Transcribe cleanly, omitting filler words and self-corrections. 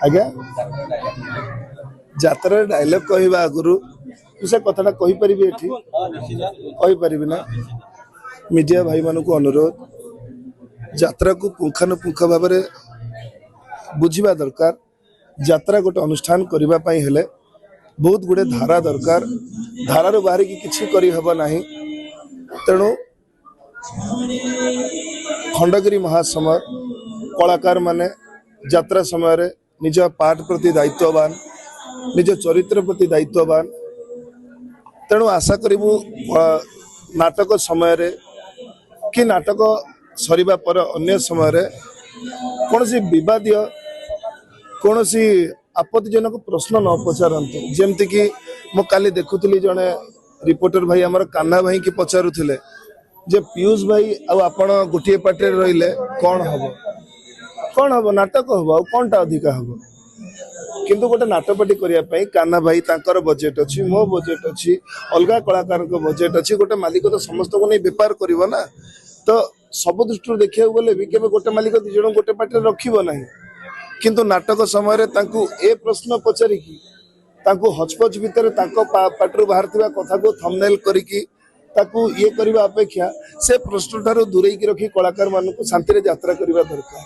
आज्ञा जात्रा डायलॉग कहवा आगु से कथाटा कहीपरि कहीपरि ना मीडिया भाई मान को अनुरोध जात्रा को पुंखानुपुंख भाव में बुझा दरकार। जात्रा गोटे अनुष्ठान करने हेले बहुत गुड़े धारा दरकार। धारार बाहर की किसी करना तेणु खंडगिरी महासमर कलाकार माने यात्रा समय निज पाठ प्रति दायित्ववान निज चरित्र प्रति दायित्ववान। तेणु आशा करूँ नाटक समय कि नाटक सरिबा पर अन्य समय कौन सी विवादीय कौन सी आपत्तिजनक प्रश्न न पचारतु। जमती कि मु काली देखुली जड़े रिपोर्टर भाई आमर कान्हा भाई की पचारुले जे पीयूष भाई आपण गोटे पार्टी रहिले कौन हम नाटक हम आ कौनटा अधिका हम किंतु गोटे नाटपाटी करने कान्हा भाई तांकर बजेट अच्छी मो बजेट अच्छी अलग कलाकार बजेट अच्छी। गोटे मालिक तो समस्त को नहीं बेपार कर ना तो सब दृष्टि देखा गले भी केवल गोटे मालिक दिज गोटे पार्टी रखिब ना किंतु नाटक समय ए प्रश्न पचारिकी हचपच भितर पार्टी बाहर कथा को थंबनेल करिकी ये करने अपेक्षा से प्रश्न ठार दूरे रखी कलाकार मान शांति यात्रा करने दरकार।